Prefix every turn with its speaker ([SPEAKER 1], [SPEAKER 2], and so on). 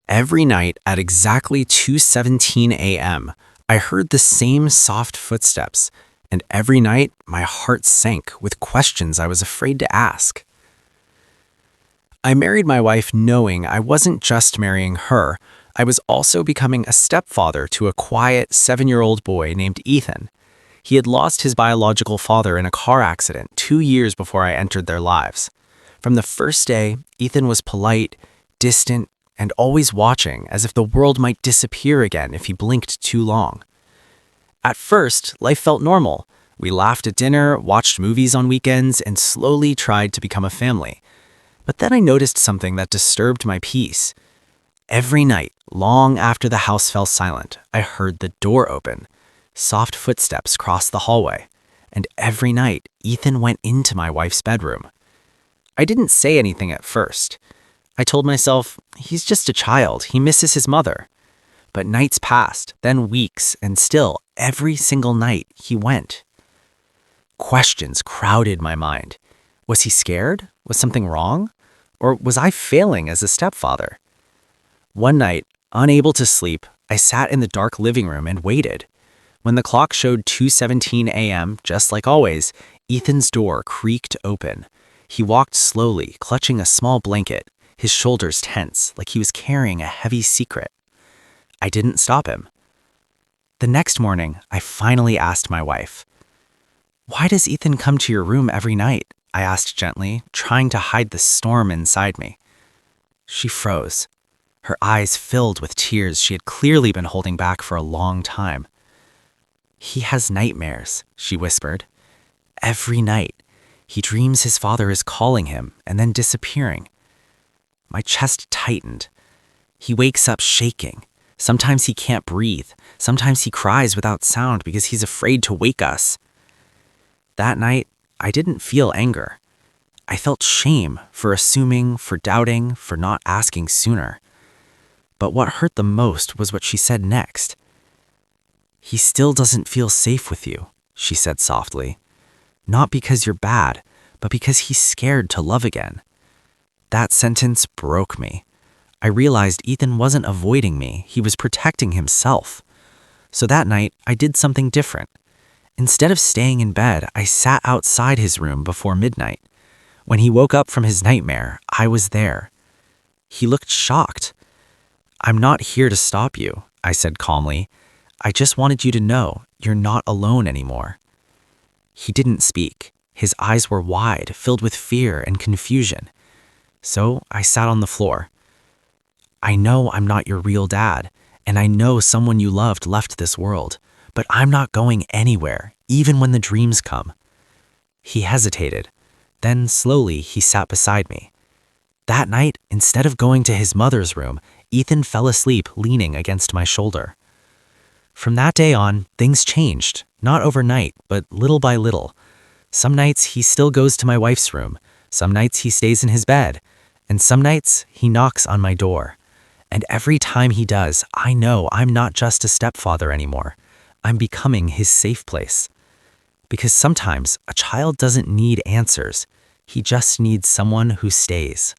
[SPEAKER 1] Every night at exactly 2:17 a.m., I heard the same soft footsteps, and every night my heart sank with questions I was afraid to ask. I married my wife knowing I wasn't just marrying her, I was also becoming a stepfather to a quiet 7-year-old boy named Ethan. He had lost his biological father in a car accident 2 years before I entered their lives. From the first day, Ethan was polite, distant, and always watching, as if the world might disappear again if he blinked too long. At first, life felt normal. We laughed at dinner, watched movies on weekends, and slowly tried to become a family. But then I noticed something that disturbed my peace. Every night, long after the house fell silent, I heard the door open. Soft footsteps crossed the hallway. And every night, Ethan went into my wife's bedroom. I didn't say anything at first. I told myself, he's just a child, he misses his mother. But nights passed, then weeks, and still, every single night, he went. Questions crowded my mind. Was he scared? Was something wrong? Or was I failing as a stepfather? One night, unable to sleep, I sat in the dark living room and waited. When the clock showed 2:17 a.m., just like always, Ethan's door creaked open. He walked slowly, clutching a small blanket, his shoulders tense, like he was carrying a heavy secret. I didn't stop him. The next morning, I finally asked my wife, "Why does Ethan come to your room every night?" I asked gently, trying to hide the storm inside me. She froze. Her eyes filled with tears she had clearly been holding back for a long time. "He has nightmares," she whispered. "Every night. He dreams his father is calling him and then disappearing." My chest tightened. He wakes up shaking. Sometimes he can't breathe. Sometimes he cries without sound because he's afraid to wake us. That night, I didn't feel anger. I felt shame for assuming, for doubting, for not asking sooner. But what hurt the most was what she said next. "He still doesn't feel safe with you," she said softly. "Not because you're bad, but because he's scared to love again." That sentence broke me. I realized Ethan wasn't avoiding me, he was protecting himself. So that night, I did something different. Instead of staying in bed, I sat outside his room before midnight. When he woke up from his nightmare, I was there. He looked shocked. "I'm not here to stop you," I said calmly. "I just wanted you to know you're not alone anymore." He didn't speak. His eyes were wide, filled with fear and confusion. So I sat on the floor. "I know I'm not your real dad, and I know someone you loved left this world, but I'm not going anywhere, even when the dreams come." He hesitated. Then slowly he sat beside me. That night, instead of going to his mother's room, Ethan fell asleep leaning against my shoulder. From that day on, things changed, not overnight, but little by little. Some nights he still goes to my wife's room. Some nights he stays in his bed. And some nights he knocks on my door. And every time he does, I know I'm not just a stepfather anymore. I'm becoming his safe place. Because sometimes a child doesn't need answers. He just needs someone who stays.